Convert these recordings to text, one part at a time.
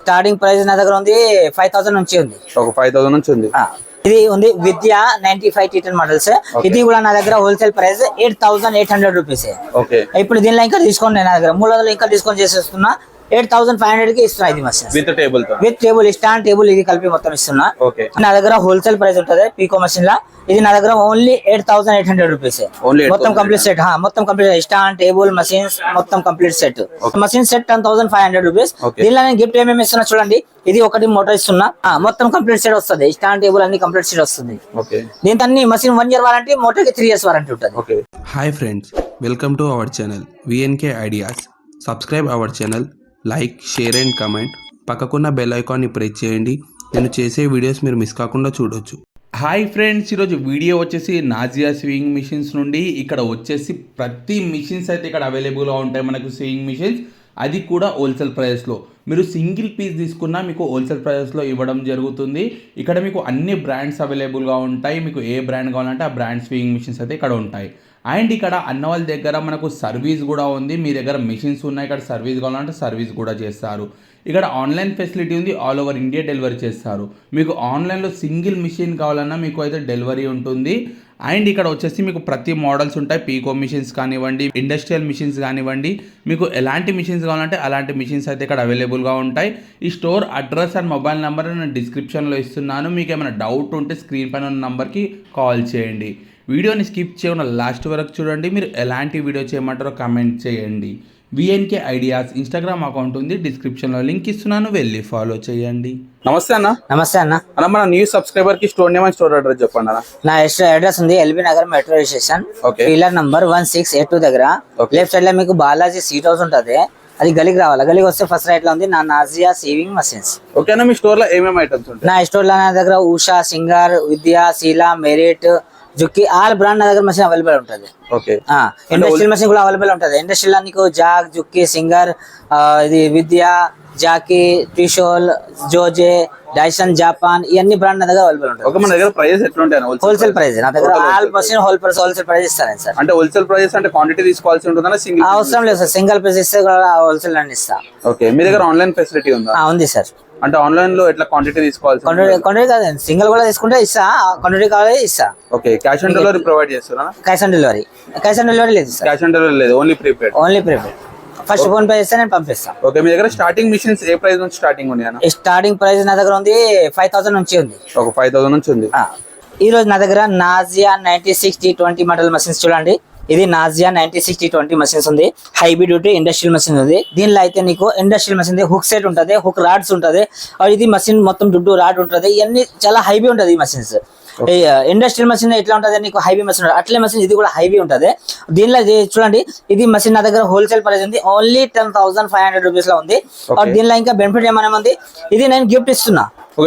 Starting price నా దగ్గర ఉంది 5000 నుంచి ఉంది. ఒక 5000 నుంచి ఉంది. ఇది ఉంది విద్య 95 టీటన్ మోడల్స్. ఇది కూడా నా దగ్గర హోల్సేల్ ప్రైస్ 8800 రూపీస్. ఇప్పుడు దీనిలో ఇంకా డిస్కౌంట్ నా దగ్గర 300 ఇంకా డిస్కౌంట్ చేసేస్తున్నా. 8500 కి ఇస్తున్నా. ఇది machine with table stand table ఇది కలిపి మొత్తం ఇస్తున్నా. నా దగ్గర హోల్సేల్ ప్రైస్ ఉంటది పీకో మషిన్ లా. ఇది నా దగ్గర ఓన్లీ 8800 రూపీస్ మొత్తం కంప్లీట్ సెట్. మొత్తం కంప్లీట్ స్టాండ్ టేబుల్ మషిన్స్ మొత్తం complete set. Machine set 10500 rupees. దీనిలో నేను గిఫ్ట్ ఏమేమి ఇస్తున్నా చూడండి. ఇది ఒకటి మోటార్ ఇస్తున్నా. మొత్తం కంప్లీట్ సెట్ వస్తుంది. స్టాండ్ టేబుల్ అన్ని కంప్లీట్ సెట్ వస్తుంది. దీంతో అన్ని మషిన్ 1 year వారంటీ, మోటార్ కి 3 years వారంటీ ఉంటుంది. Hi friends, welcome to our channel VNK ideas. Subscribe our channel, like, share and comment. పక్కకున్న బెల్ ఐకాన్ని ప్రెస్ చేయండి. నేను చేసే వీడియోస్ మీరు మిస్ కాకుండా చూడొచ్చు. హాయ్ ఫ్రెండ్స్, ఈరోజు వీడియో వచ్చేసి నాజియా స్వింగ్ మిషన్స్ నుండి. ఇక్కడ వచ్చేసి ప్రతి మిషన్స్ అయితే ఇక్కడ అవైలబుల్గా ఉంటాయి మనకు స్వింగ్ మిషన్స్. అది కూడా హోల్సేల్ ప్రైస్లో. మీరు సింగిల్ పీస్ తీసుకున్నా మీకు హోల్సేల్ ప్రైస్లో ఇవ్వడం జరుగుతుంది. ఇక్కడ మీకు అన్ని బ్రాండ్స్ అవైలబుల్గా ఉంటాయి. మీకు ఏ బ్రాండ్ కావాలంటే ఆ బ్రాండ్ స్వింగ్ మిషన్స్ అయితే ఇక్కడ ఉంటాయి. అండ్ ఇక్కడ అన్న వాళ్ళ దగ్గర మనకు సర్వీస్ కూడా ఉంది. మీ దగ్గర మిషన్స్ ఉన్నాయి, ఇక్కడ సర్వీస్ కావాలంటే సర్వీస్ కూడా చేస్తారు. ఇక్కడ ఆన్లైన్ ఫెసిలిటీ ఉంది. ఆల్ ఓవర్ ఇండియా డెలివరీ చేస్తారు. మీకు ఆన్లైన్లో సింగిల్ మిషన్ కావాలన్నా మీకు అయితే డెలివరీ ఉంటుంది. అండ్ ఇక్కడ వచ్చేసి మీకు ప్రతి మోడల్స్ ఉంటాయి. పీకో మిషన్స్ కానివ్వండి, ఇండస్ట్రియల్ మిషన్స్ కానివ్వండి, మీకు ఎలాంటి మిషన్స్ కావాలంటే అలాంటి మిషన్స్ అయితే ఇక్కడ అవైలబుల్గా ఉంటాయి. ఈ store address and mobile number నేను డిస్క్రిప్షన్లో ఇస్తున్నాను. మీకు ఏమైనా డౌట్ ఉంటే స్క్రీన్ పైన ఉన్న నెంబర్కి కాల్ చేయండి. వీడియోని స్కిప్ చేయకుండా లాస్ట్ వరకు చూడండి. మీరు ఎలాంటి వీడియో చేయమంటారో కామెంట్ చేయండి. VNK ఐడియాస్ ఇన్స్టాగ్రామ్ అకౌంట్ ఉంది, డిస్క్రిప్షన్లో లింక్ ఇస్తున్నాను, వెళ్ళి ఫాలో చేయండి. నమస్తే అన్న. నమస్తే అన్న. మన న్యూ సబ్స్క్రైబర్ కి store name and store address చెప్పండి అన్న. నా అడ్రస్ ఉంది LB Nagar metro station, pillar number 1682 దగ్గర. లెఫ్ట్ సైడ్ లో మీకు బాలాజీ సీట్ హౌస్ ఉంటది. అది గలికి రావాలి. గలికి వస్తే ఫస్ట్ రైట్ లో ఉంది నా నాజియా సేవింగ్ మషిన్స్. ఓకేనా? మీ స్టోర్ లో ఏమేమి ఐటమ్స్ ఉంటాయి? నా స్టోర్ లో నా దగ్గర ఉషా, సింగర్, విద్యా, శీలా, మెరిట్, జుక్కి ఆల్ బ్రాండ్ నా దగ్గర మషిన్ అవైలబుల్ ఉంటుంది. ఇండస్ట్రియల్ మషిన్ కూడా అవైలబుల్ ఉంటుంది. ఇండస్ట్రియల్ నీకు జాక్, జుక్కి, సింగర్, ఇది విద్యా, జాకీ, టిషోల్, జోజే, డైసన్, జాపాన్, ఇవన్నీ బ్రాండ్ నా దగ్గర అవైలబుల్ ఉంటుంది. మన దగ్గర ప్రైస్ ఎట్లుంటాయి? హోల్సేల్ ప్రైస్ నా దగ్గర ఆల్ మషిన్ హోల్సేల్ ప్రైస్ ఇస్తాను సార్. అంటే హోల్సేల్ ప్రైస్ అంటే క్వాంటిటీ తీసుకోవాల్సి ఉంటుందా? సింగిల్ అవసరం లేదు సార్. సింగిల్ పీస్ ఇస్తే హోల్సేల్ అని ఇస్తా. ఓకే, మీ దగ్గర ఆన్లైన్ ఫెసిలిటీ ఉందా? ఉంది సార్. అంటే ఆన్లైన్ లో ఎట్లా క్వాంటిటీ తీసుకోవాలి? క్వాంటిటీ కాదు, సింగిల్ కూడా తీసుకుంటే ఇస్తా. క్వాంటిటీ కావాలి ఇస్తా. Okay, cash on delivery provide చేస్తారా? క్యాష్ ఆన్ డెలివరీ లేదు సార్. క్యాష్ ఆన్ డెలివరీ లేదు, only prepaid. First phone pay చేస్తే నేను పంపిస్తాను. ఓకే, మీ దగ్గర స్టార్టింగ్ మిషన్స్ ఏ ప్రైస్ నుంచి స్టార్టింగ్ ఉంది? స్టార్టింగ్ ప్రైస్ నా దగ్గర ఉంది 5000 నుంచి ఉంది. ఒక 5000 నుంచి ఉంది. ఈ రోజు నా దగ్గర నాజియా 96T20 మోడల్ మషిన్స్ చూడండి. ఇది నాజియా 96T20 మషిన్స్ ఉంది. హైబ్రిడ్ డ్యూటీ ఇండస్ట్రియల్ మషిన్ ఉంది. దీనిలో అయితే నీకు ఇండస్ట్రియల్ మషిన్ హుక్ సెట్ ఉంటుంది, హుక్ రాడ్స్ ఉంటుంది. ఇది మషిన్ మొత్తం దుడ్డు రాడ్ ఉంటుంది. ఇవన్నీ చాలా హైవీ ఉంటుంది ఈ మషిన్స్. ఇండస్ట్రియల్ మషిన్ ఎట్లా ఉంటుంది నీకు హైవీ మషిన్, అట్లే మషిన్ ఇది కూడా హైవీ ఉంటుంది. దీనిలో చూడండి, ఇది మషిన్ నా దగ్గర హోల్సేల్ ప్రైస్ ఉంది ఓన్లీ 10500 రూపీస్ లో ఉంది. దీనిలో ఇంకా బెనిఫిట్ ఏమైనా ఉంది, ఇది నేను గిఫ్ట్ ఇస్తున్నా.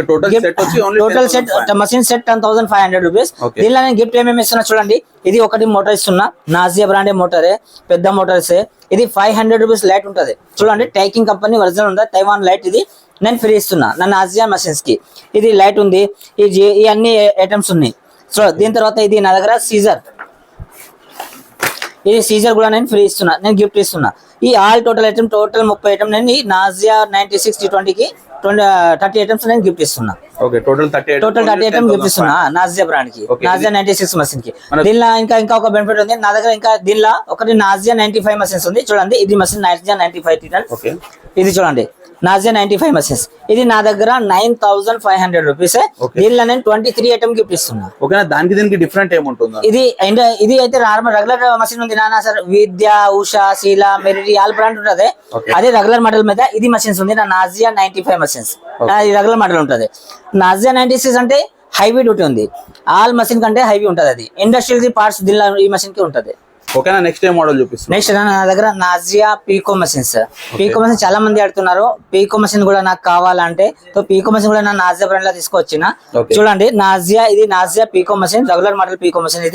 Total set machine set 10500 rupees. దీనిలో నేను గిఫ్ట్ ఏమేమి ఇస్తున్నా చూడండి. ఇది ఒకటి మోటార్ ఇస్తున్నా. నాజియా బ్రాండే మోటారే, పెద్ద మోటార్సే. ఇది 500 రూపీస్ లైట్ ఉంటుంది చూడండి. టైకింగ్ కంపెనీ ఒరిజినల్ ఉంటుంది, తైవాన్ లైట్. ఇది నేను ఫ్రీ ఇస్తున్నా నా నాజియా మషిన్స్ కి. ఇది లైట్ ఉంది, ఈ అన్ని ఐటమ్స్ ఉన్నాయి. సో దీని తర్వాత ఇది నా దగ్గర సీజర్. ఇది సీజర్ కూడా నేను ఫ్రీ ఇస్తున్నా, నేను గిఫ్ట్ ఇస్తున్నా. ఈ ఆల్ టోటల్ 30 ఐటమ్ నేను ఈ నాజియా 96T20 కి 30 ఐటమ్స్ నేను గిఫ్ట్ ఇస్తున్నా. టోటల్ 30 ఐటమ్ గిఫ్ట్ ఇస్తున్నా నాజియా బ్రాండ్ కి, నాజియా 96 మషిన్ కి. దీనిలో ఇంకా ఒక బెనిఫిట్ ఉంది నా దగ్గర. ఇంకా దీనిలో ఒకటి నాజియా 95 మషిన్స్ ఉంది చూడండి. ఇది మషిన్ నాజియా 95 టీటన్. ఇది చూడండి నాజియా 95 మషిన్స్. ఇది నా దగ్గర 9500 రూపీస్. దీనిలో నేను 23 ఐటమ్ గిఫ్ట్ ఇస్తున్నా. దానికి దీనికి డిఫరెంట్ ఏముంటుంది? ఇది అయితే నార్మల్ రెగ్యులర్ మషిన్ ఉంది నానా sir. Vidya, Usha, Sheela, merit all brand ఉంటుంది. అదే రెగ్యులర్ మోడల్ మీద ఇది మషిన్స్ ఉంది నా నాజియా 95 మషిన్స్. రెగ్యులర్ మోడల్ ఉంటుంది. నాజియా 96 అంటే హైవీ డ్యూటీ ఉంది. ఆల్ మషిన్ కంటే హైవీ ఉంటుంది. అది ఇండస్ట్రియల్ పార్ట్స్ దీనిలో ఈ మషిన్ కి ఉంటుంది. ఓకేనా? నెక్స్ట్ ఏ మోడల్ చూపిస్తాను. నెక్స్ట్ నా దగ్గర నాజియా పీకో మషిన్స్. పీకో మషిన్ చాలా మంది అడుగుతున్నారు. పీకో మషిన్ కూడా నాకు కావాలంటే పీకో మషిన్ కూడా నా నాజియా బ్రాండ్ లో తీసుకొచ్చిన. చూడండి నాజియా, ఇది Nazia pico machine, regular model pico machine.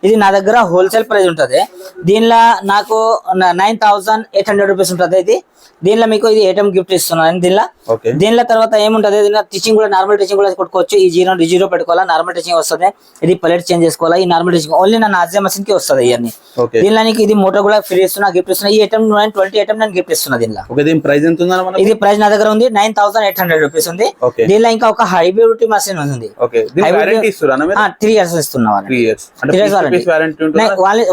ఇది నా దగ్గర హోల్సేల్ ప్రైస్ ఉంటుంది. దీనిలో నాకు 9800 రూపీస్ ఉంటుంది. ఇది దీనిలో మీకు ఇది ఏటీఎం గిఫ్ట్ ఇస్తున్నాను దీనిలో. ఓకే. దీనిలో తర్వాత ఏముంటది, దీనిలో టీచింగ్ కూడా నార్మల్ టీచింగ్ కూడా కొట్టుకోవచ్చు. ఈ జీరో పెట్టుకోవాలా, నార్మల్ టీచింగ్ వస్తుంది. ఇది ప్లేట్ చేంజ్ చేసుకోవాలా, ఈ నార్మల్ టీచింగ్ ఓన్లీ నా నాజియా మషిన్ కి వస్తుంది ఇవన్నీ. ఓకే. దీనిలో నీకు ఇది మోటార్ కూడా ఫ్రీ ఇస్తున్నా, గిఫ్ట్ ఇస్తున్నా. ఈ ఐటమ్ 20 ఐటమ్ నేను గిఫ్ట్ ఇస్తున్నా దీనిలో. ఓకే. దీని ప్రైస్ ఎంత ఉందన్న మనకు? ఇది ప్రైస్ నా దగ్గర ఉంది 9800 రూపీస్ ఉంది. ఓకే. దీనిలో ఇంకా ఒక హైబ్రిడ్ మషిన్ ఉంది. ఓకే. దీని వారంటీ ఇస్తురా మీరు? 3 years ఇస్తున్నా. 3 years అంటే వారంటీ ఉంటుంది.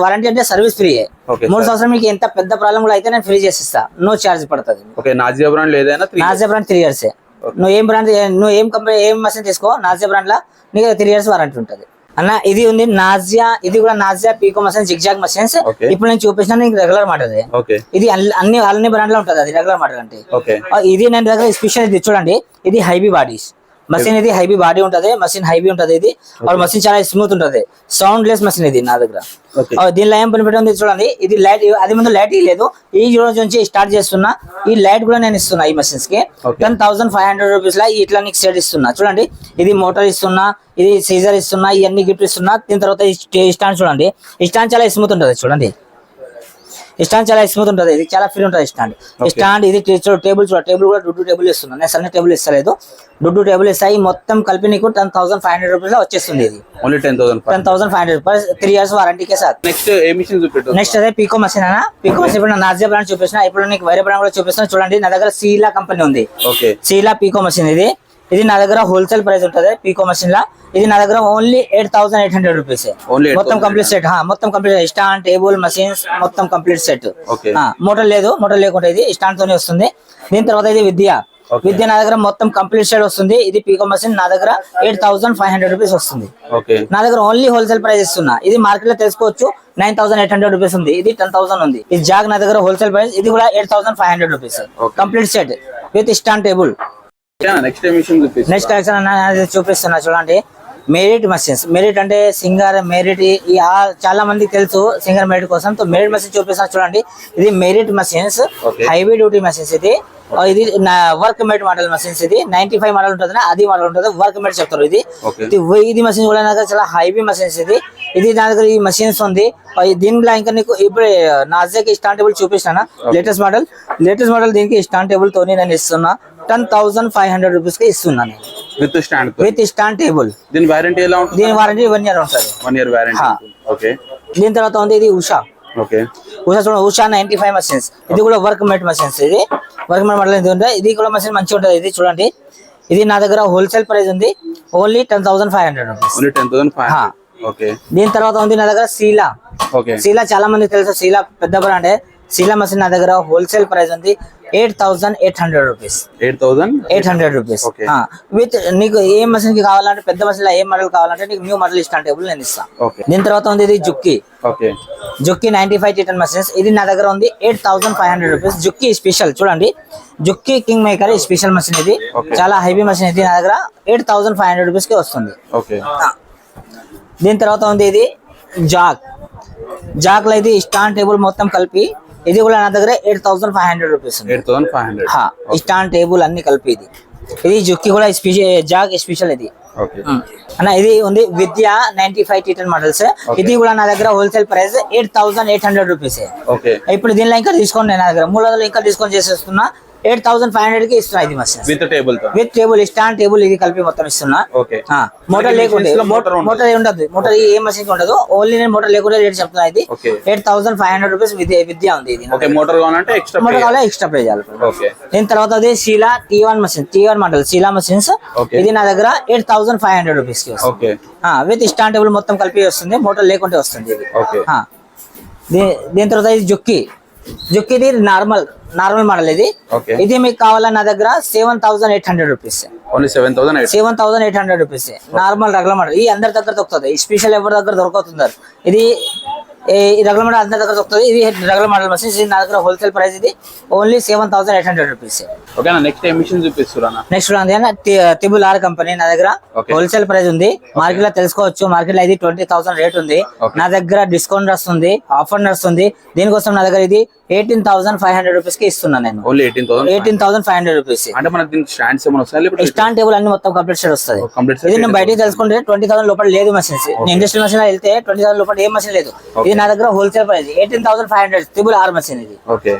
వారంటీ అంటే సర్వీస్ ఫ్రీ. ఓకే. 3 సంవత్సరాలు మీకు ఎంత పెద్ద ప్రాబ్లం కూడా అయితే నేను ఫ్రీ చేసిస్తా, నో చార్జ్ పడుతుంది. ఓకే. నాజియా బ్రాండ్ ఏదైనా నాజియా బ్రాండ్ 3 years. నువ్వు ఏం బ్రాండ్, నువ్వు ఏం కంపెనీ ఏం మషిన్ తీసుకో, నాజియా బ్రాండ్ లా నీకు 3 years వారంటీ ఉంటుంది అన్న. ఇది ఉంది నాజియా, ఇది కూడా Nazia pico machine, zigzag machines. Okay. ఇప్పుడు నేను చూపించిన నీకు రెగ్యులర్ మోడల్. ఓకే. ఇది అన్ని బ్రాండ్ లో ఉంటుంది, అది రెగ్యులర్ మోడల్ అంటే. ఓకే. ఇది నేను దగ్గర స్పెషల్ ఇది చూడండి, ఇది హైబీ బాడీస్ మషిన్. ఇది హైబీ బాడీ ఉంటది, మషిన్ హైబీ ఉంటది. ఇది మషిన్ చాలా స్మూత్ ఉంటది, సౌండ్ లెస్ మషిన్ ఇది నా దగ్గర. ఓకే. దీనిలో ఏం బెనిఫిట్ ఉంది చూడండి, ఇది లైట్, అది ముందు లైట్ లేదు, ఈ రోజు నుంచి స్టార్ట్ చేస్తున్నా. ఈ లైట్ కూడా నేను ఇస్తున్నా ఈ మషిన్స్ కి. 10,500 రూపీస్ లా ఇట్లా నీకు సెట్ ఇస్తున్నా. చూడండి, ఇది మోటార్ ఇస్తున్నా, ఇది సీజర్ ఇస్తున్నా, ఇవన్నీ గిఫ్ట్ ఇస్తున్నా. దీని తర్వాత ఈ స్టాండ్ చూడండి, ఈ స్టాండ్ చాలా స్మూత్ ఉంటది. చూడండి, స్టాండ్ చాలా స్మూత్ ఉంటుంది, ఇది చాలా ఫ్రీ ఉంటుంది స్టాండ్. స్టాండ్ ఇది టేబుల్ చూడ, టేబుల్ కూడా డుడ్డు టేబుల్ ఇస్తున్నా. నేను సన్న టేబుల్ ఇస్తలేదు, డుడ్డు టేబుల్ ఇస్తాయి. మొత్తం కలిపి నీకు 10,500 రూపీస్ లో వచ్చేస్తుంది. ఇది ఓన్లీ 10,500 రూపీస్, 3 years వారంటీకే సార్. నెక్స్ట్ ఏ మిషన్ చూపెట్టు? నెక్స్ట్ అదే పీకో మషిన్ అన్న. పీకో మషిన్ ఇప్పుడు నాజియా బ్రాండ్ చూపిస్తున్నా, ఇప్పుడు నీకు వేరే బ్రాండ్ కూడా చూపిస్తున్నా. చూడండి, నా దగ్గర సీలా కంపెనీ ఉంది. ఓకే. సీలా పీకో మషిన్ ఇది నా దగ్గర హోల్సేల్ ప్రైస్ ఉంటుంది పీకో మషిన్ లా. ఇది నా దగ్గర ఓన్లీ 8,800 రూపీస్. మొత్తం కంప్లీట్ సెట్, మొత్తం కంప్లీట్ స్టాండ్, టేబుల్, మషిన్స్ మొత్తం కంప్లీట్ సెట్. మోటార్ లేదు, మోటార్ లేకుండా ఇది స్టాండ్ తోనే వస్తుంది. దీని తర్వాత ఇది విద్య నా దగ్గర మొత్తం కంప్లీట్ సెట్ వస్తుంది. ఇది పీకో మషిన్ నా దగ్గర 8,500 రూపీస్ వస్తుంది. నా దగ్గర ఓన్లీ హోల్సేల్ ప్రైస్ ఇస్తున్నా. ఇది మార్కెట్ లో తెలుసుకోవచ్చు, 9,800 రూపీస్ ఉంది. ఇది 10,000 ఉంది. ఇది జాగ్ నా దగ్గర హోల్సేల్ ప్రైస్, ఇది కూడా 8,500 rupees complete set with stand table. Next collection అన్న చూపిస్తున్నా చూడండి, మెరిట్ మషిన్స్. మెరిట్ అంటే సింగర్ మెరిట్, చాలా మందికి తెలుసు సింగర్ మెరిట్ కోసం. మెరిట్ మషిన్ చూపిస్తున్నా చూడండి, ఇది merit machines, heavy duty machines. ఇది వర్క్ మేట్ మోడల్ మషిన్స్. ఇది 95 మోడల్ ఉంటుంది, అది మోడల్ ఉంటుంది, వర్క్ మేట్ చెప్తారు. ఇది మషిన్ కూడా నా దగ్గర చాలా హైవీ మషిన్స్. ఇది నా దగ్గర ఈ మషిన్స్ ఉంది. దీనిలో ఇంకా నీకు ఇప్పుడు నాజియాకి స్టాండ్ టేబుల్ చూపిస్తాను, లేటెస్ట్ మోడల్. దీనికి స్టాండ్ టేబుల్ తోని నేను ఇస్తున్నా 10,500 రూపీస్ కి ఇస్తున్నాను విత్ స్టాండ్ టేబుల్. దీని వారంటీ ఎలా ఉంటుంది? దీని వారంటీ 1 year ఉంటుంది. 1 year వారంటీ. ఓకే. దీని తర్వాత ఉంది ఇది ఉషా. ఓకే. ఉషా 95 మషిన్స్. ఇది కూడా వర్క్ మేట్ మషిన్స్. ఇది వర్క్ మేట్ మోడల్ ఇది కూడా మషిన్ మంచిగా ఉంటుంది. ఇది చూడండి, ఇది నా దగ్గర హోల్సేల్ ప్రైస్ ఉంది ఓన్లీ 10,500 రూపీస్. ఓన్లీ 10,500. ఓకే. దీని తర్వాత ఉంది నా దగ్గర సీలా. సీలా చాలా మంది తెలుసు, సీలా పెద్ద బ్రాండ్. సీలా మషిన్ నా దగ్గర హోల్సేల్ ప్రైస్ ఉంది 8,800 రూపీస్. 8,800 రూపీస్ విత్ నీకు ఏ మషిన్ కి కావాలంటే, పెద్ద మషిన్ లో ఏ మోడల్ కావాలంటే నీకు న్యూ మోడల్ స్టాండ్ టేబుల్ నేను ఇస్తాను. దీని తర్వాత ఉంది ఇది జుక్కి. జుక్కి 95 టిటన్ మషిన్స్. ఇది నా దగ్గర ఉంది 8,500 రూపీస్. జుక్కి స్పెషల్ చూడండి, జుక్కి కింగ్ మేకర్ స్పెషల్ మషిన్. ఇది చాలా హెవీ మషిన్. ఇది నా దగ్గర 8,500 రూపీస్ కి వస్తుంది. దీని తర్వాత ఉంది ఇది జాక్ లో ఇది స్టాండ్ టేబుల్ మొత్తం కలిపి. ఇది కూడా నా దగ్గర 8,500 రూపీస్. 8,500 స్టాండ్ టేబుల్ అన్ని కలిపి. ఇది జుక్కి కూడా జాగ్ స్పెషల్. ఇది అన్న ఇది ఉంది విద్య 95 టిటన్ మోడల్స్. ఇది కూడా నా దగ్గర హోల్సేల్ ప్రైస్ 8,800 రూపీస్. ఇప్పుడు దీనిలో ఇంకా డిస్కౌంట్ నా దగ్గర 300 ఇంకా డిస్కౌంట్ చేసేస్తున్నా. 8,500 కి ఇస్తున్నా. ఇది machine with table stand table ఇది కలిపి మొత్తం ఇస్తున్నా. మోటార్ లేకుండా, మోటార్ ఉండదు, మోటార్ ఏ మషిన్ ఉండదు, ఓన్లీ నేను మోటార్ లేకుండా రేట్ చెప్తున్నా. ఇది 8,500 రూపీస్ విద్య ఉంది. ఇది మోటార్ కావాలంటే ఎక్స్ట్రా పే చేయాలి. దీని తర్వాత అది Sheela T1 machine, T1 model Sheela machines. ఇది నా దగ్గర 8,500 రూపీస్ కి వస్తుంది విత్ స్టాండ్ టేబుల్ మొత్తం కలిపి వస్తుంది, మోటార్ లేకుంటే వస్తుంది. ఇది దీని తర్వాత ఇది జుక్కిది నార్మల్ మోడల్. ఇది మీకు కావాలన్న నా దగ్గర 7,800 rupees. 7,800 rupees normal regular model. ఈ అందరి దగ్గర దొరుకుతుంది, స్పెషల్ ఎవరి దగ్గర దొరుకుతుంది. ఇది రెగ్యులర్ మోడల్ అందరి దగ్గర దొరుకుతుంది. ఇది రెగ్యులర్ మోడల్ మషిన్. ఇది నా దగ్గర హోల్సేల్ ప్రైస్ ఇది ఓన్లీ 7,800 రూపీస్. నెక్స్ట్ టిబుల్ ఆర్ కంపెనీ నా దగ్గర హోల్సేల్ ప్రైస్ ఉంది. మార్కెట్ లో తెలుసుకోవచ్చు, మార్కెట్ లో ఇది 20,000 రేట్ ఉంది. నా దగ్గర డిస్కౌంట్ వస్తుంది, ఆఫర్ నడుస్తుంది. దీనికోసం నా దగ్గర ఇది 18,500 రూపీస్ కి ఇస్తున్నా నేను. ఓన్లీ 18,000. 18,500 రూపీస్. అంటే మనకి దీనికి స్టాండ్స్ ఏమైనా వస్తాయి లేకపోతే స్టాండ్ టేబుల్ అన్ని మొత్తం కంప్లీట్ సెట్ వస్తుంది. కంప్లీట్ ఇది నేను బయటికి తెలుసుకుంటే 20,000 లోపల లేదు మషిన్స్. ఇండస్ట్రియల్ మషిన్ లో వెళ్తే 20,000 లోపల ఏం మషిన్ లేదు. ఇది నా దగ్గర wholesale price 18,500 triple R machine ఇది. ఓకే.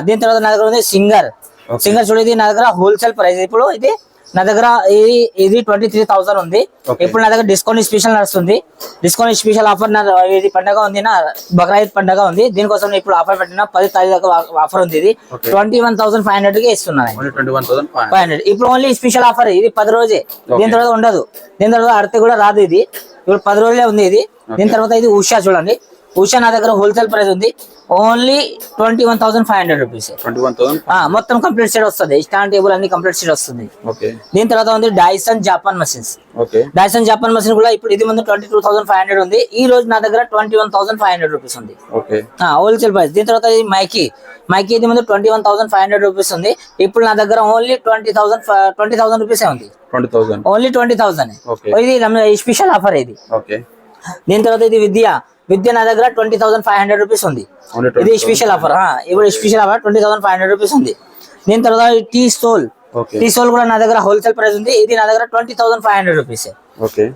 దీని తర్వాత నా దగ్గర ఉంది సింగర్. చూడు ఇది నా దగ్గర హోల్సేల్ ప్రైస్. ఇప్పుడు ఇది నా దగ్గర ఇది 23,000 ఉంది. ఇప్పుడు నా దగ్గర డిస్కౌంట్ స్పెషల్ నడుస్తుంది. డిస్కౌంట్ స్పెషల్ ఆఫర్ ఇది పండగ ఉంది నా బక్రీద్ పండగ ఉంది. దీనికోసం ఇప్పుడు ఆఫర్ పెట్టిన 10 తారీఖు దాకా ఆఫర్ ఉంది. ఇది 21,500 కి ఇస్తున్నాను. 21,500 ఇప్పుడు ఓన్లీ స్పెషల్ ఆఫర్. ఇది 10 రోజే, దీని తర్వాత ఉండదు. దీని తర్వాత అడితే కూడా రాదు. ఇది ఇప్పుడు 10 రోజులే ఉంది ఇది. దీని తర్వాత ఇది ఉషా చూడండి. ఉషా నా దగ్గర హోల్సేల్ ప్రైస్ ఉంది ఓన్లీ 21,500 రూపీస్. మొత్తం కంప్లీట్ సెట్ వస్తుంది. స్టాండ్ టేబుల్ అన్ని కంప్లీట్ సెట్ వస్తుంది. దీని తర్వాత ఉంది Dyson Japan machines. Dyson Japan machine కూడా ఇప్పుడు ఇది ముందు 22,500 ఉంది. ఈ రోజు నా దగ్గర 21,500 రూపీస్ ఉంది హోల్సేల్ ప్రైస్. దీని తర్వాత ఇది మైకి ఇది ముందు 21,500 రూపీస్ ఉంది. ఇప్పుడు నా దగ్గర ఓన్లీ 20,000 రూపీస్ ఉంది. ఓన్లీ 20,000. ఇది స్పెషల్ ఆఫర్ ఇది. దీని తర్వాత ఇది విద్య నా దగ్గర 20,500 రూపీస్ ఉంది. ఇది స్పెషల్ ఆఫర్. ఇప్పుడు స్పెషల్ ఆఫర్ 20,500 రూపీస్ ఉంది. దీని తర్వాత టీ సోల్ కూడా నా దగ్గర హోల్సేల్ ప్రైస్ ఉంది. ఇది నా దగ్గర 20,500 రూపీస్.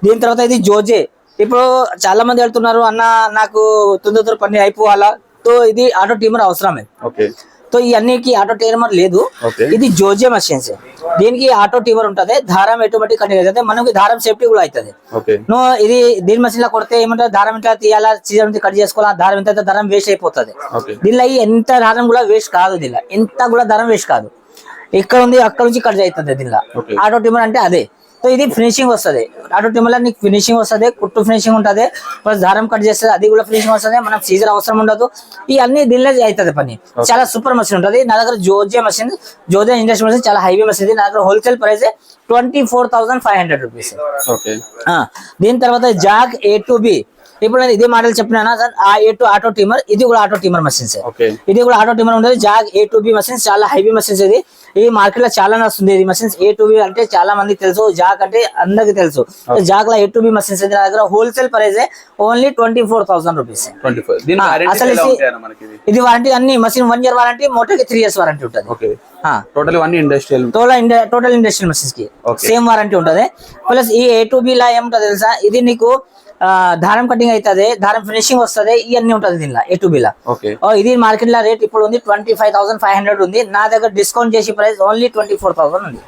దీని తర్వాత ఇది జోజే. ఇప్పుడు చాలా మంది వెళ్తున్నారు అన్న నాకు తొందర పని అయిపోవాలా, తో ఇది ఆటో టీమర్ అవసరమే. तो ఇవన్నీకి ఆటో టీమర్ లేదు. ఇది జోజే మషిన్స్. దీనికి ఆటో టీమర్ ఉంటది, దారం ఆటోమేటిక్ కంటిన్యూ అవుతుంది, మనకి దారం సేఫ్టీ కూడా అవుతుంది. నో ఇది దీని మషిన్ లో కొడితే ఏమంటారు దారం ఎంత తీయాలా, సీజన్ కట్ చేసుకోవాలా, దారం ఎంత దారం వేస్ట్ అయిపోతుంది. దీనిలో ఎంత దారం కూడా వేస్ట్ కాదు, దీనిలో ఎంత కూడా దారం వేస్ట్ కాదు. ఇక్కడ ఉంది అక్కడ నుంచి కట్ అవుతుంది దీనిలో. ఆటో టీమర్ అంటే అదే. तो ఇది ఫినిషింగ్ వస్తుంది. ఆటో టీమర్ లో నీకు ఫినిషింగ్ వస్తుంది, కుట్టు ఫినిషింగ్ ఉంటుంది, ప్లస్ దారం కట్ చేస్తుంది, అది కూడా ఫినిషింగ్ వస్తుంది. మనం సీజర్ అవసరం ఉండదు. ఇవన్నీ దీనిలో అవుతుంది పని. చాలా సూపర్ మషిన్ ఉంటుంది. నా దగ్గర జోజే మషిన్, జోజే ఇండస్ట్రీ మషిన్ చాలా హైవీ మషిన్. నా దగ్గర హోల్సేల్ ప్రైస్ 24,500 రూపీస్. దీని తర్వాత జాక్ A2B. ఇప్పుడు నేను ఇదే మోడల్ చెప్పినా సార్, ఆ A2 ఆటో టీమర్, ఇది కూడా ఆటో టీమర్ మషిన్స్. ఇది కూడా ఆటో టీమర్ ఉంటుంది. జాగ్ A2B మషిన్స్ చాలా హైవీ మషిన్స్. ఇది మార్కెట్ లో చాలా నడుస్తుంది. ఇది మషిన్స్ A2B అంటే చాలా మందికి తెలుసు, జాక్ అంటే అందరికి తెలుసు. జాక్ లో A2B మషిన్స్ నా దగ్గర హోల్సేల్ ప్రైస్ ఓన్లీ 24,000 రూపీస్. అసలు ఇది వారంటీ అన్ని మషిన్ 1 year వారంటీ, మోటార్ కి 3 years వారంటీ ఉంటుంది. టోటల్ ఇండస్ట్రియల్ మషిన్స్ కి సేమ్ వారంటీ ఉంటుంది. ప్లస్ ఈ A2B లా ఏముంటుంది తెలుసా, ఇది నీకు దారం కటింగ్ అవుతుంది, దారం ఫినిషింగ్ వస్తుంది, ఇవన్నీ ఉంటుంది దీనిలో A2B లా. ఇది మార్కెట్ లో రేట్ ఇప్పుడు ఉంది 25,500 ఉంది. నా దగ్గర డిస్కౌంట్ చేసి ప్రైస్ ఓన్లీ 24,000 ఉంది.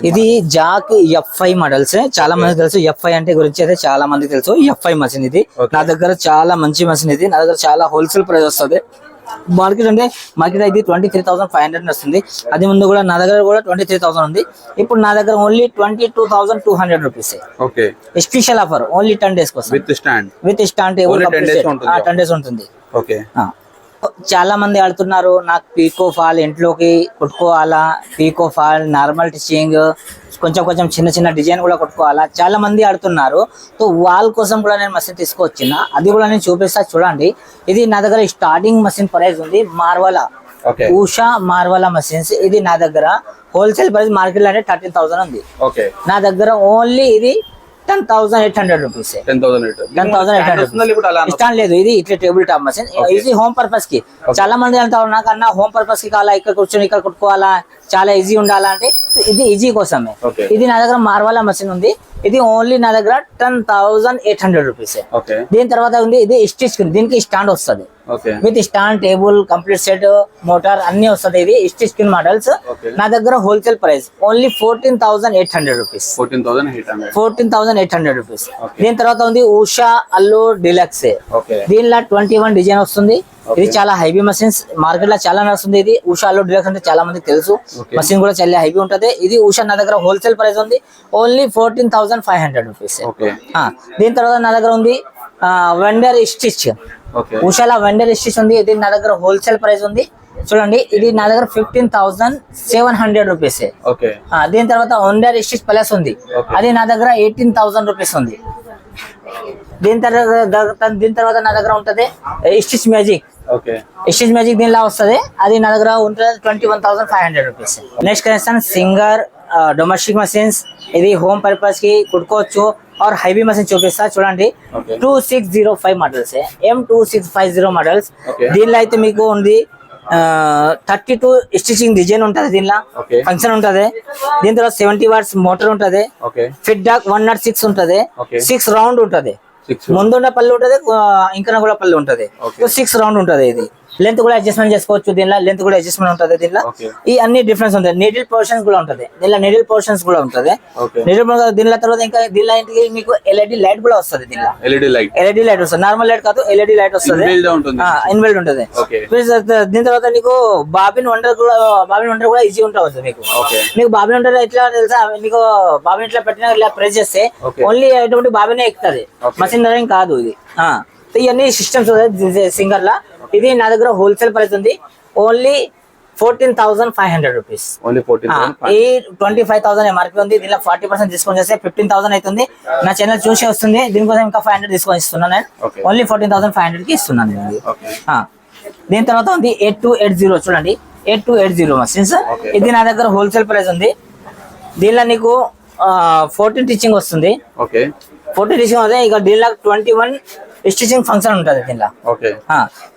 ఇది జాక్ F5 మోడల్స్. చాలా మంది తెలుసు F5 అంటే గురించి అయితే చాలా మంది తెలుసు. F5 మషిన్ ఇది నా దగ్గర చాలా మంచి మషిన్. ఇది నా దగ్గర చాలా హోల్సేల్ ప్రైస్ వస్తుంది. మార్కెట్ అంటే మార్కెట్ అయితే 23,500 వస్తుంది. అది ముందు కూడా నా దగ్గర కూడా 23,000 ఉంది. ఇప్పుడు నా దగ్గర only 22,200 rupees. Special offer only 10 days కోసం విత్ స్టాండ్ టేబుల్ 10 days ఉంటుంది. చాలా మంది ఆడుతున్నారు నాకు పీకో ఫాల్ ఇంట్లోకి కొట్టుకోవాలా, పీకో ఫాల్ నార్మల్ టిచింగ్ కొంచెం చిన్న డిజైన్ కూడా కొట్టుకోవాలా, చాలా మంది ఆడుతున్నారు. సో వాళ్ళ కోసం కూడా నేను మషిన్ తీసుకొచ్చిన, అది కూడా నేను చూపిస్తా చూడండి. ఇది నా దగ్గర స్టార్టింగ్ మషిన్ ప్రైస్ ఉంది మార్వలా, ఉషా మార్వలా మషిన్స్. ఇది నా దగ్గర హోల్సేల్ ప్రైస్ మార్కెట్ లో అంటే 13,000 ఉంది. నా దగ్గర ఓన్లీ ఇది 10,800 రూపీస్. 10,800 స్టాండ్ లేదు. ఇది ఇట్లా టేబుల్ టాప్ మషిన్. ఇది హోమ్ పర్పస్ కి. చాలా మంది అంటారు నాకు అన్న హోమ్ పర్పస్ కి కావాలా, ఇక్కడ కూర్చొని ఇక్కడ కొట్టుకోవాలా, చాలా ఈజీ ఉండాలా అంటే ఇది ఈజీ కోసమే. ఇది నా దగ్గర మార్వాలా మషిన్ ఉంది. ఇది ఓన్లీ నా దగ్గర 10,800 రూపీస్. దీని తర్వాత ఉంది ఇది స్టిచ్, దీనికి స్టాండ్ వస్తుంది with stand table complete set motor అన్ని వస్తుంది. ఇది స్టిచ్ స్కిన్ మోడల్స్. నా దగ్గర wholesale price only 14,800 rupees. 14,800 rupees. దీని తర్వాత ఉంది ఉషా అల్లు డిలక్స్. దీనిలో 21 డిజైన్ వస్తుంది. ఇది చాలా హైవీ మషిన్స్, మార్కెట్ లో చాలా నడుస్తుంది. ఇది ఉషా అల్లు డిలక్స్ అంటే చాలా మంది తెలుసు. మషిన్ కూడా చాలా హైవీ ఉంటది. ఇది ఉషా నా దగ్గర హోల్సేల్ ప్రైస్ ఉంది ఓన్లీ 14,500 రూపీస్. దీని తర్వాత నా దగ్గర ఉంది వెండర్ స్టిచ్. ఉషాలా వెండర్ స్టిచ్ ఉంది. ఇది నా దగ్గర హోల్సేల్ ప్రైస్ ఉంది చూడండి. ఇది నా దగ్గర 15,700 రూపీస్. దీని తర్వాత వెండర్ స్టిచ్ ప్లస్ ఉంది. అది నా దగ్గర 18,000 రూపీస్ ఉంది. దీని తర్వాత నా దగ్గర ఉంటది స్టిచ్ మ్యాజిక్. స్టిచ్ మ్యాజిక్ దీనిలా వస్తుంది. అది నా దగ్గర ఉంటుంది 21,500 rupees. Next connection singer domestic machines. ఇది హోమ్ పర్పస్ కి కుట్టుకోవచ్చు. और హైవీ మషిన్ చూపిస్తా చూడండి. 2605 మోడల్స్ M2650 మోడల్స్. దీనిలో అయితే మీకు ఉంది 32 స్టిచింగ్ డిజైన్ ఉంటది దీనిలో, Okay. ఫంక్షన్ ఉంటది. దీని తర్వాత 70 వాట్స్ మోటార్ ఉంటది. ఓకే ఫిట్ డాక్ 106 ఉంటది. Okay. 6 రౌండ్ ఉంటది. 6 ముందున్న పళ్ళు ఉంటది, ఇంకా కూడా పళ్ళు ఉంటది. Okay. 6 రౌండ్ ఉంటది. ఇది లెంత్ కూడా అడ్జస్ట్మెంట్ చేసుకోవచ్చు. దీనిలో లెంత్ కూడా అడ్జస్ట్మెంట్ ఉంటది. దీనిలో Okay. ఈ అన్ని డిఫరెన్స్ ఉంటాయి. నీడిల్ పోర్షన్స్ కూడా ఉంటది. దీనిలో నీడిల్ పోర్షన్స్ కూడా ఉంటది. Okay. నీడిల్ దీనిలో తర్వాత ఇంకా దీనిలో ఇంటికి మీకు ఎల్ఈడి లైట్ కూడా వస్తుంది. దీనిలో ఎల్ఈడి లైట్ ఎల్ఈడి లైట్ వస్తుంది. నార్మల్ లైట్ కాదు, ఎల్ఈడి లైట్ వస్తుంది. Inbuilt గా ఉంటుంది. ఇన్బిల్డ్ ఉంటది. Okay. ప్లస్ దీని తర్వాత నీకు బాబిన్ వండర్ కూడా ఈజీ ఉంటుంది మీకు. Okay. మీకు బాబిన్ వండర్ ఎట్లా తెలుసా, మీకు బాబిన్ ఇట్లా పెట్టినా ఇలా ప్రెస్ చేస్తే Okay. ఓన్లీ ఎటువంటి బాబినే ఎక్కుతుంది. Okay. మషిన్ రన్నింగ్ కాదు ఇది. సో ఇవన్నీ సిస్టమ్స్ సింగర్ లా. ఇది నా దగ్గర హోల్సేల్ ప్రైస్ ఉంది, ఓన్లీ 14,500 రూపీస్. ఓన్లీ 14,000. ఈ 25,000 ఎంఆర్పీ ఉంది. దీనిలో 40% డిస్కౌంట్ చేస్తే 15,000 అవుతుంది. నా ఛానల్ చూసి వస్తుంది. దీనికోసం ఇంకా 500 డిస్కౌంట్ ఇస్తున్నాను నేను. Okay. ఓన్లీ 14,500 కి ఇస్తున్నాను నేను. ఓకే దీని తర్వాత ఉంది 8280. చూడండి 8280 మషిన్స్. Okay. ఇది నా దగ్గర హోల్సేల్ ప్రైస్ ఉంది. దీనిలో నీకు 14 టీచింగ్ వస్తుంది. ఓకే 14 టీచింగ్ వస్తే ఇక దీనిలో 21 స్టిచింగ్ ఫంక్షన్ ఉంటుంది దీనిలో. ఓకే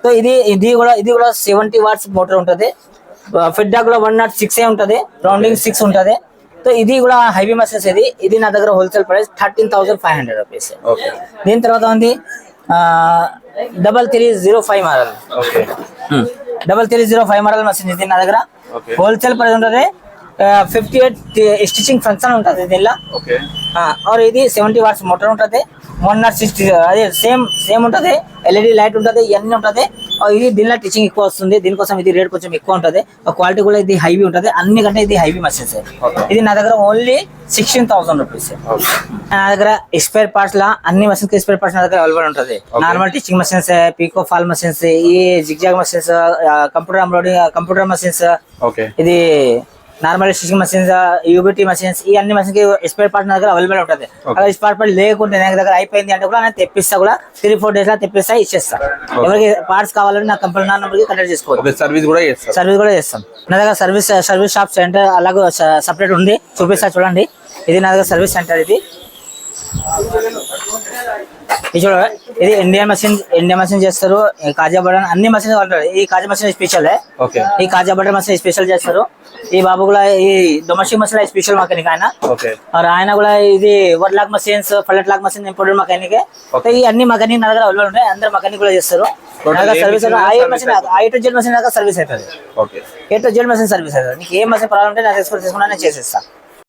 సో ఇది కూడా 70 వాట్స్ మోటార్ ఉంటుంది. ఫిట్ డాక్ కూడా 106 ఉంటది. రౌండింగ్ 6 ఉంటది. సో ఇది కూడా హైవీ మషిన్స్. ఇది నా దగ్గర హోల్సేల్ ప్రైస్ 13,500 రూపీస్. ఓకే దీని తర్వాత ఉంది 3305 మోడల్. Okay 3305 model machine. ఇది నా దగ్గర Okay. హోల్సేల్ ప్రైస్ ఉంటుంది. 58 స్టిచింగ్ ఫంక్షన్ ఉంటుంది దీనిలో. ఓకే और ఇది 70 వాట్స్ మోటార్ ఉంటుంది. 106 అదే సేమ్ ఉంటుంది. ఎల్ఈడి లైట్ ఉంటుంది, ఇవన్నీ ఉంటుంది. ఇది దీనిలో టీచింగ్ ఎక్కువ వస్తుంది. దీనికోసం ఇది రేట్ కొంచెం ఎక్కువ ఉంటుంది. క్వాలిటీ కూడా ఇది హైవీ ఉంటుంది. అన్ని కంటే ఇది హైవీ మషిన్స్. ఇది నా దగ్గర ఓన్లీ 16,000 రూపీస్. నా దగ్గర స్పేర్ పార్ట్స్ లా అన్ని మషిన్స్ కి స్పేర్ పార్ట్స్ నా దగ్గర అవైలబుల్ ఉంటుంది. Normal stitching machines, pico fall machines, ఈ zigzag machines, computer embroidering, computer machines, okay ఇది normal stitching machines, UBT machines, ఈ అన్ని మషిన్స్ కి స్పేర్ పార్ట్ నా దగ్గర అవైలబుల్ ఉంటుంది. అక్కడ స్పేర్ పార్ట్ లేకుంటే నా దగ్గర అయిపోయింది అంటే కూడా నేను తెప్పిస్తా. కూడా 3-4 డేస్ లో తెప్పిస్తా, ఇచ్చేస్తా. ఎవరికి పార్ట్స్ కావాలంటే నా కంపెనీ నెంబర్ కి కనెక్ట్ చేసుకోవచ్చు. ఓకే సర్వీస్ కూడా చేస్తారు. సర్వీస్ కూడా చేస్తాం. నా దగ్గర సర్వీస్ షాప్ సెంటర్ అలాగే సపరేట్ ఉంది. చూపిస్తా చూడండి. ఇది నా దగ్గర సర్వీస్ సెంటర్. ఇది చూడండి. ఇది ఇండియన్ మషిన్ చేస్తారు. కాజా బటన్ అన్ని మషిన్ ఉంటాయి. ఈ కాజా మషిన్ స్పెషల్. ఓకే ఈ కాజా బటన్ మషిన్ స్పెషల్ చేస్తారు. ఈ బాబు కూడా ఈ డొమెస్టిక్ మషిన్ స్పెషల్ మెకానిక్ ఆయన. ఓకే ఆయన కూడా ఇది overlock machines, flatlock machine imported mechanic. ఈ అన్ని మెకానిక్ నా దగ్గర అవైలబుల్ ఉంటాయి. అందరు మెకానిక్ కూడా చేస్తారు. Service I to Z machine దాకా సర్వీస్ అవుతుంది. Okay A to Z machine service అవుతుంది. నీకు ఏ మషిన్ ప్రాబ్లం ఉంటే నా తీసుకున్నా నేను చేసేస్తా.